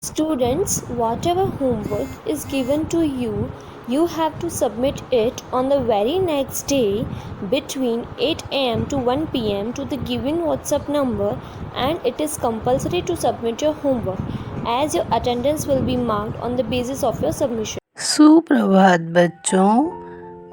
Students, whatever homework is given to you, you have to submit it on the very next day between 8 am to 1 pm to the given WhatsApp number, and it is compulsory to submit your homework as your attendance will be marked on the basis of your submission. सुप्रभात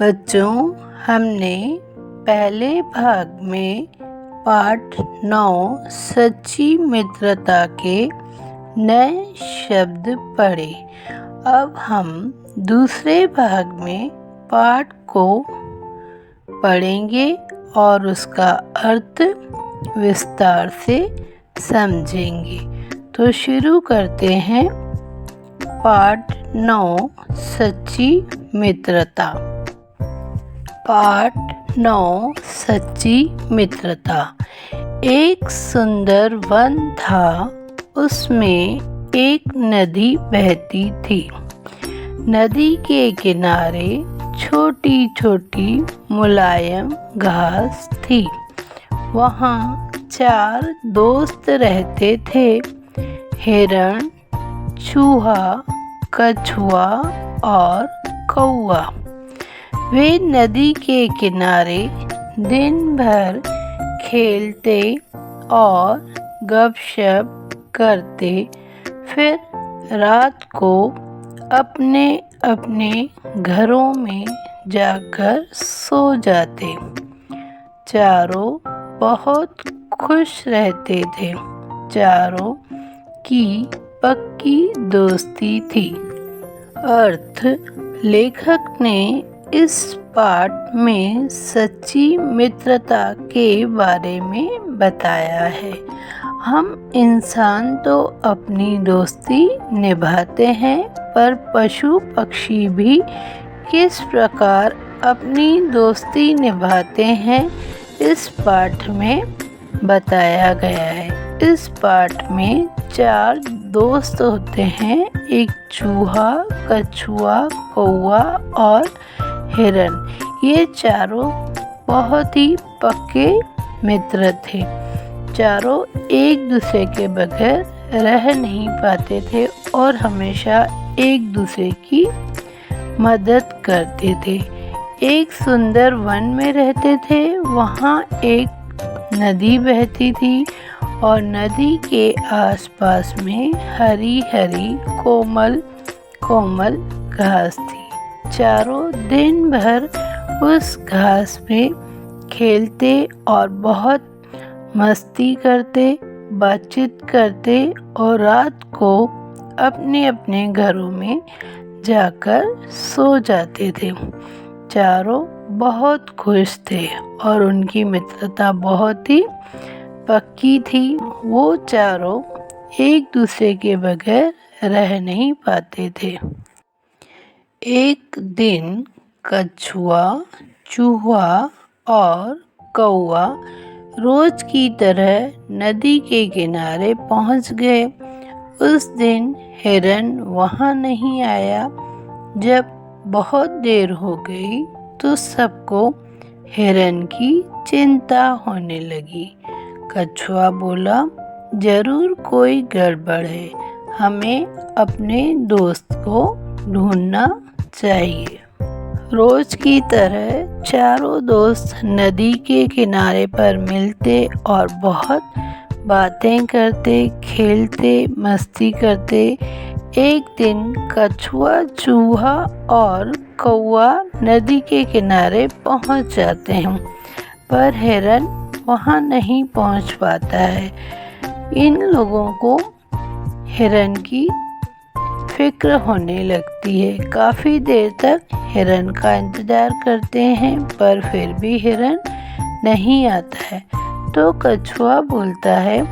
बच्चों हमने पहले भाग में पाठ 9 सच्ची मित्रता के नए शब्द पढ़े। अब हम दूसरे भाग में पाठ को पढ़ेंगे और उसका अर्थ विस्तार से समझेंगे। तो शुरू करते हैं। पाठ 9 सच्ची मित्रता। पाठ 9 सच्ची मित्रता। एक सुंदर वन था, उसमें एक नदी बहती थी। नदी के किनारे छोटी छोटी मुलायम घास थी। वहाँ 4 दोस्त रहते थे, हिरण, चूहा, कछुआ और कौआ। वे नदी के किनारे दिन भर खेलते और गपशप करते, फिर रात को अपने अपने घरों में जाकर सो जाते। चारों बहुत खुश रहते थे। चारों की पक्की दोस्ती थी। अर्थ लेखक ने इस पाठ में सच्ची मित्रता के बारे में बताया है। हम इंसान तो अपनी दोस्ती निभाते हैं, पर पशु पक्षी भी किस प्रकार अपनी दोस्ती निभाते हैं इस पाठ में बताया गया है। इस पाठ में 4 दोस्त होते हैं, एक चूहा, कछुआ, कौआ और हिरण। ये चारों बहुत ही पक्के मित्र थे। चारों एक दूसरे के बगैर रह नहीं पाते थे और हमेशा एक दूसरे की मदद करते थे। एक सुंदर वन में रहते थे। वहाँ एक नदी बहती थी और नदी के आसपास में हरी हरी कोमल कोमल घास थी। चारों दिन भर उस घास में खेलते और बहुत मस्ती करते, बातचीत करते और रात को अपने अपने घरों में जाकर सो जाते थे। चारों बहुत खुश थे और उनकी मित्रता बहुत ही पक्की थी। वो चारों एक दूसरे के बगैर रह नहीं पाते थे। एक दिन कछुआ, चूहा और कौआ रोज की तरह नदी के किनारे पहुंच गए। उस दिन हिरण वहां नहीं आया। जब बहुत देर हो गई तो सबको हिरण की चिंता होने लगी। कछुआ बोला, जरूर कोई गड़बड़ है, हमें अपने दोस्त को ढूंढना चाहिए। रोज की तरह चारों दोस्त नदी के किनारे पर मिलते और बहुत बातें करते, खेलते, मस्ती करते। एक दिन कछुआ, चूहा और कौआ नदी के किनारे पहुंच जाते हैं, पर हिरण वहां नहीं पहुंच पाता है। इन लोगों को हिरण की फिक्र होने लगती है। काफ़ी देर तक हिरण का इंतज़ार करते हैं, पर फिर भी हिरण नहीं आता है। तो कछुआ बोलता है,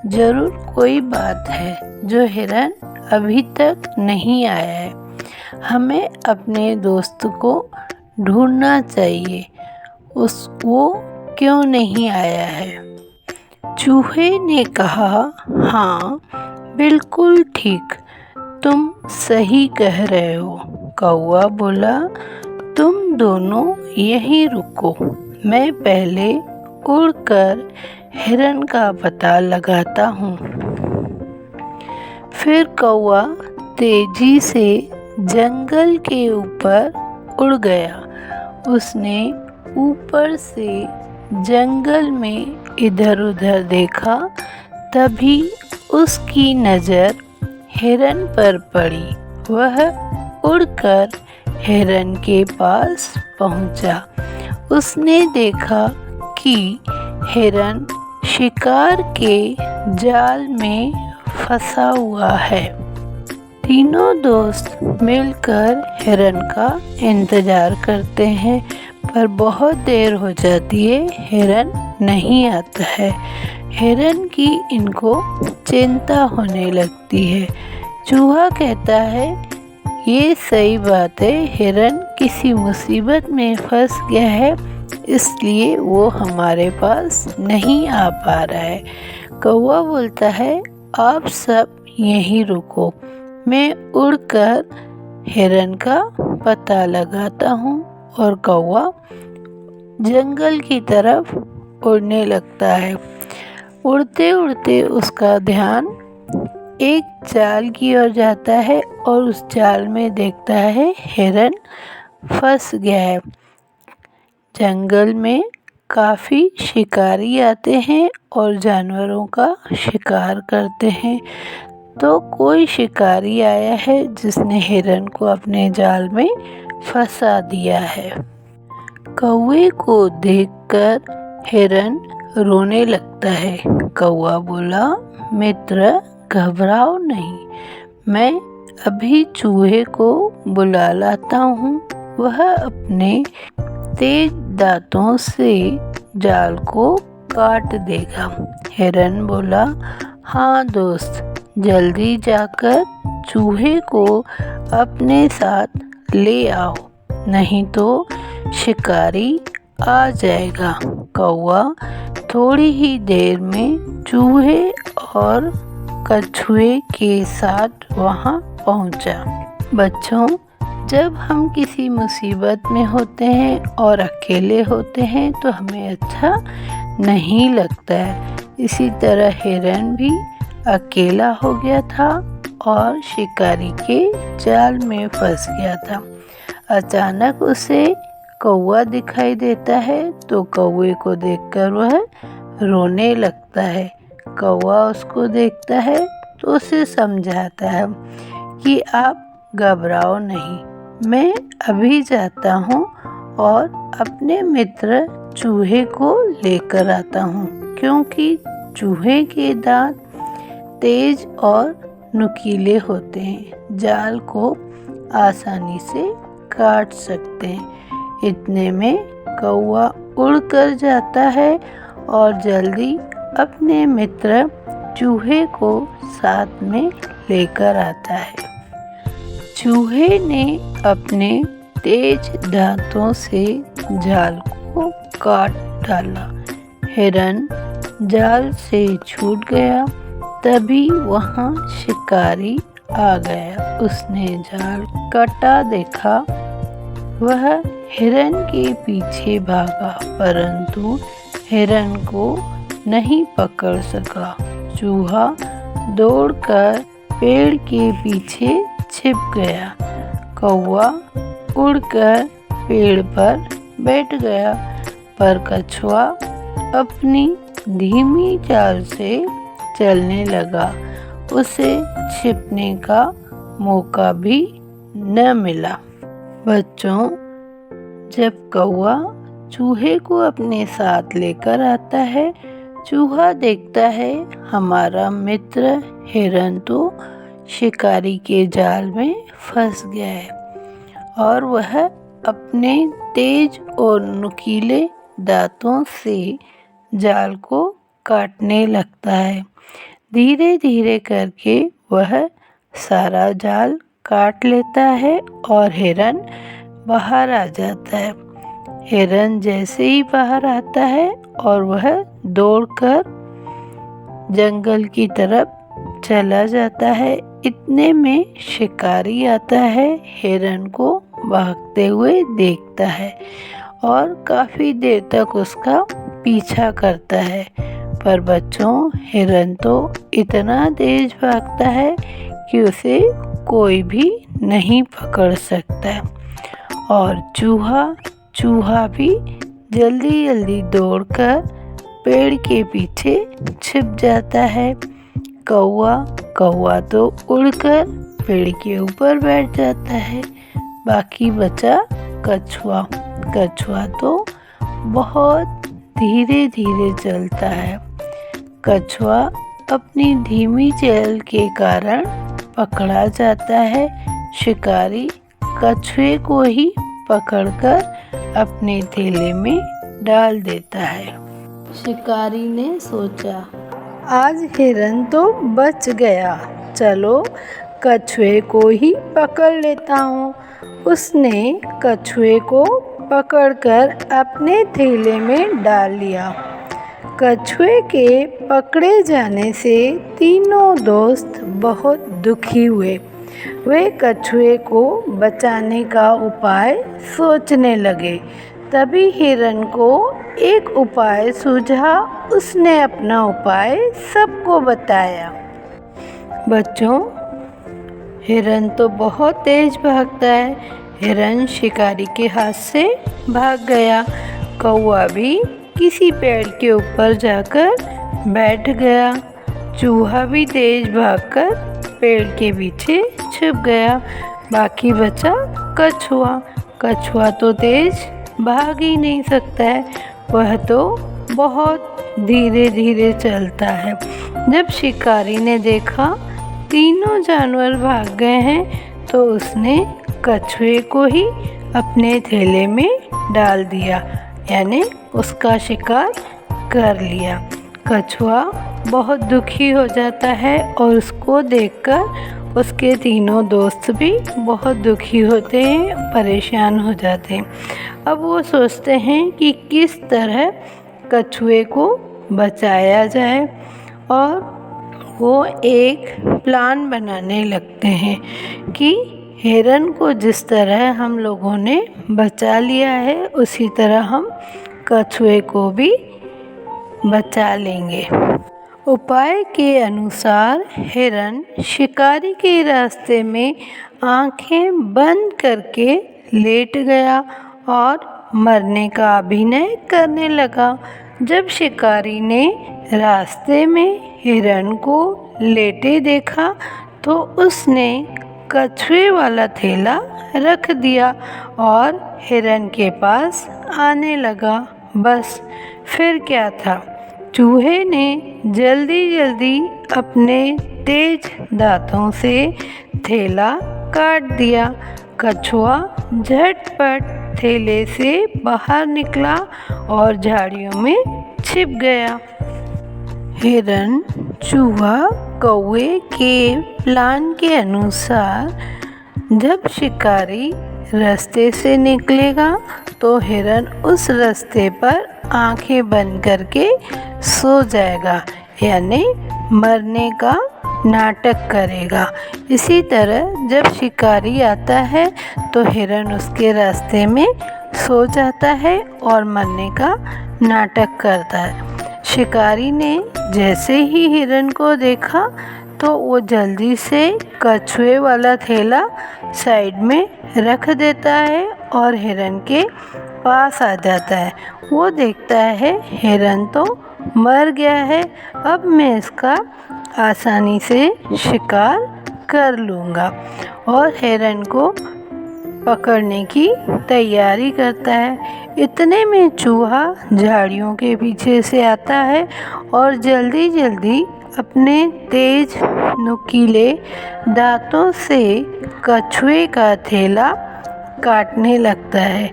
ज़रूर कोई बात है जो हिरण अभी तक नहीं आया है। हमें अपने दोस्त को ढूंढना चाहिए, वो क्यों नहीं आया है। चूहे ने कहा, हाँ बिल्कुल ठीक, तुम सही कह रहे हो। कौआ बोला, तुम दोनों यहीं रुको, मैं पहले उड़कर हिरण का पता लगाता हूँ। फिर कौवा तेजी से जंगल के ऊपर उड़ गया। उसने ऊपर से जंगल में इधर उधर देखा, तभी उसकी नज़र हिरन पर पड़ी। वह उड़कर हिरन के पास पहुंचा। उसने देखा कि हिरन शिकार के जाल में फंसा हुआ है। तीनों दोस्त मिलकर हिरन का इंतज़ार करते हैं, पर बहुत देर हो जाती है, हिरन नहीं आता है। हिरन की इनको चिंता होने लगती है। चूहा कहता है, ये सही बात है, हिरन किसी मुसीबत में फंस गया है, इसलिए वो हमारे पास नहीं आ पा रहा है। कौवा बोलता है, आप सब यहीं रुको, मैं उड़कर हिरन का पता लगाता हूँ। और कौवा जंगल की तरफ उड़ने लगता है। उड़ते उड़ते उसका ध्यान एक जाल की ओर जाता है और उस जाल में देखता है हिरन फंस गया है। जंगल में काफ़ी शिकारी आते हैं और जानवरों का शिकार करते हैं। तो कोई शिकारी आया है जिसने हिरन को अपने जाल में फंसा दिया है। कौवे को देखकर हिरन रोने लगता है। कौवा बोला, मित्र घबराओ नहीं, मैं अभी चूहे को बुला लाता हूँ। वह अपने तेज दांतों से जाल को काट देगा। हिरन बोला, हाँ दोस्त, जल्दी जाकर चूहे को अपने साथ ले आओ, नहीं तो शिकारी आ जाएगा। कौवा थोड़ी ही देर में चूहे और कछुए के साथ वहाँ पहुँचा। बच्चों, जब हम किसी मुसीबत में होते हैं और अकेले होते हैं तो हमें अच्छा नहीं लगता है। इसी तरह हिरन भी अकेला हो गया था और शिकारी के जाल में फंस गया था। अचानक उसे कौवा दिखाई देता है, तो कौवे को देखकर वह रोने लगता है। कौवा उसको देखता है तो उसे समझाता है कि आप घबराओ नहीं, मैं अभी जाता हूँ और अपने मित्र चूहे को लेकर आता हूँ, क्योंकि चूहे के दांत तेज और नुकीले होते हैं, जाल को आसानी से काट सकते हैं। इतने में कौवा उड़कर जाता है और जल्दी अपने मित्र चूहे को साथ में लेकर आता है। चूहे ने अपने तेज दांतों से जाल को काट डाला। हिरन जाल से छूट गया। तभी वहाँ शिकारी आ गया। उसने जाल कटा देखा। वह हिरन के पीछे भागा, परंतु हिरन को नहीं पकड़ सका। चूहा दौड़कर पेड़ के पीछे छिप गया। कौवा उड़कर पेड़ पर बैठ गया, पर कछुआ अपनी धीमी चाल से चलने लगा। उसे छिपने का मौका भी न मिला। बच्चों, जब कौवा चूहे को अपने साथ लेकर आता है, चूहा देखता है हमारा मित्र हिरन तो शिकारी के जाल में फंस गया है और वह अपने तेज और नुकीले दांतों से जाल को काटने लगता है। धीरे धीरे करके वह सारा जाल काट लेता है और हिरन बाहर आ जाता है। हिरन जैसे ही बाहर आता है और वह दौड़कर जंगल की तरफ चला जाता है। इतने में शिकारी आता है, हिरन को भागते हुए देखता है और काफ़ी देर तक उसका पीछा करता है। पर बच्चों, हिरन तो इतना तेज भागता है कि उसे कोई भी नहीं पकड़ सकता। और चूहा भी जल्दी जल्दी दौड़कर पेड़ के पीछे छिप जाता है। कौवा तो उड़कर पेड़ के ऊपर बैठ जाता है। बाकी बचा कछुआ तो बहुत धीरे धीरे चलता है। कछुआ अपनी धीमी चाल के कारण पकड़ा जाता है। शिकारी कछुए को ही पकड़कर अपने थैले में डाल देता है। शिकारी ने सोचा, आज हिरन तो बच गया, चलो कछुए को ही पकड़ लेता हूँ। उसने कछुए को पकड़कर अपने थैले में डाल लिया। कछुए के पकड़े जाने से तीनों दोस्त बहुत दुखी हुए। वे कछुए को बचाने का उपाय सोचने लगे। तभी हिरन को एक उपाय सूझा। उसने अपना उपाय सबको बताया। बच्चों, हिरन तो बहुत तेज भागता है। हिरन शिकारी के हाथ से भाग गया। कौवा भी किसी पेड़ के ऊपर जाकर बैठ गया। चूहा भी तेज भागकर पेड़ के पीछे छिप गया। बाकी बचा कछुआ तो तेज भाग ही नहीं सकता है, वह तो बहुत धीरे धीरे चलता है। जब शिकारी ने देखा तीनों जानवर भाग गए हैं तो उसने कछुए को ही अपने थैले में डाल दिया, यानी उसका शिकार कर लिया। कछुआ बहुत दुखी हो जाता है और उसको देखकर उसके तीनों दोस्त भी बहुत दुखी होते हैं, परेशान हो जाते हैं। अब वो सोचते हैं कि किस तरह कछुए को बचाया जाए और वो एक प्लान बनाने लगते हैं कि हिरन को जिस तरह हम लोगों ने बचा लिया है उसी तरह हम कछुए को भी बचा लेंगे। उपाय के अनुसार हिरन शिकारी के रास्ते में आंखें बंद करके लेट गया और मरने का अभिनय करने लगा। जब शिकारी ने रास्ते में हिरन को लेटे देखा तो उसने कछुए वाला थैला रख दिया और हिरन के पास आने लगा। बस फिर क्या था, चूहे ने जल्दी जल्दी अपने तेज दांतों से थैला काट दिया। कछुआ झटपट थैले से बाहर निकला और झाड़ियों में छिप गया। हिरन, चूहा, कौवे के प्लान के अनुसार जब शिकारी रास्ते से निकलेगा तो हिरन उस रास्ते पर आंखें बंद करके सो जाएगा, यानी मरने का नाटक करेगा। इसी तरह जब शिकारी आता है तो हिरन उसके रास्ते में सो जाता है और मरने का नाटक करता है। शिकारी ने जैसे ही हिरन को देखा तो वो जल्दी से कछुए वाला थैला साइड में रख देता है और हिरन के पास आ जाता है। वो देखता है हिरन तो मर गया है, अब मैं इसका आसानी से शिकार कर लूँगा और हिरन को पकड़ने की तैयारी करता है। इतने में चूहा झाड़ियों के पीछे से आता है और जल्दी जल्दी अपने तेज नुकीले दांतों से कछुए का थैला काटने लगता है।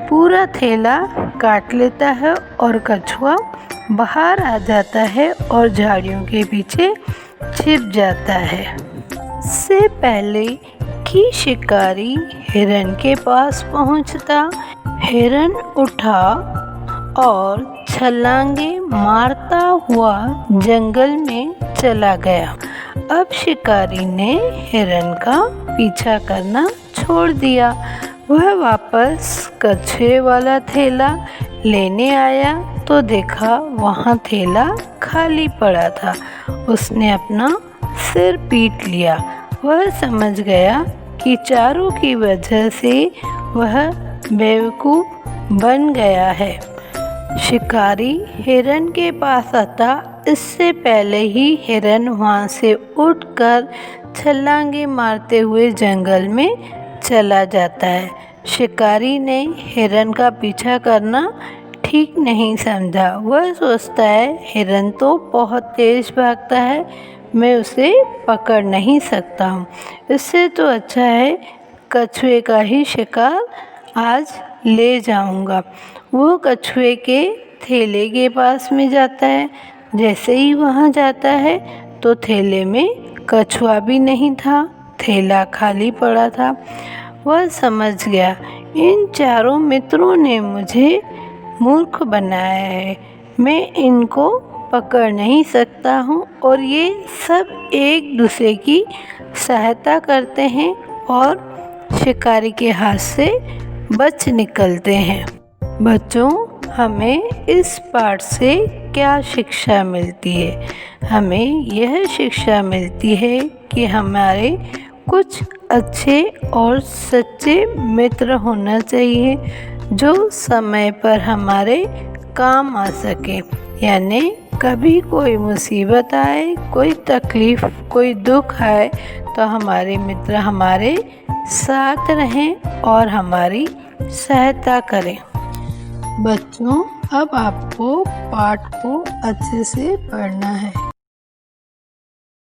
पूरा थैला काट लेता है और कछुआ बाहर आ जाता है और झाड़ियों के पीछे छिप जाता है। इससे पहले कि शिकारी हिरन के पास पहुंचता, हिरन उठा और छलांगे मारता हुआ जंगल में चला गया। अब शिकारी ने हिरन का पीछा करना छोड़ दिया। वह वापस कछुए वाला थैला लेने आया तो देखा वहाँ थैला खाली पड़ा था। उसने अपना सिर पीट लिया। वह समझ गया कि चारों की वजह से वह बेवकूफ़ बन गया है। शिकारी हिरन के पास आता इससे पहले ही हिरन वहाँ से उठकर छलांगे मारते हुए जंगल में चला जाता है। शिकारी ने हिरन का पीछा करना ठीक नहीं समझा। वह सोचता है हिरन तो बहुत तेज़ भागता है, मैं उसे पकड़ नहीं सकता हूँ। इससे तो अच्छा है कछुए का ही शिकार आज ले जाऊँगा। वो कछुए के थैले के पास में जाता है। जैसे ही वहाँ जाता है तो थैले में कछुआ भी नहीं था, थैला खाली पड़ा था। वह समझ गया इन चारों मित्रों ने मुझे मूर्ख बनाया है, मैं इनको पकड़ नहीं सकता हूँ और ये सब एक दूसरे की सहायता करते हैं और शिकारी के हाथ से बच निकलते हैं। बच्चों, हमें इस पाठ से क्या शिक्षा मिलती है? हमें यह शिक्षा मिलती है कि हमारे कुछ अच्छे और सच्चे मित्र होना चाहिए जो समय पर हमारे काम आ सके। यानी कभी कोई मुसीबत आए, कोई तकलीफ़, कोई दुख आए तो हमारे मित्र हमारे साथ रहें और हमारी सहायता करें। बच्चों, अब आपको पाठ को अच्छे से पढ़ना है।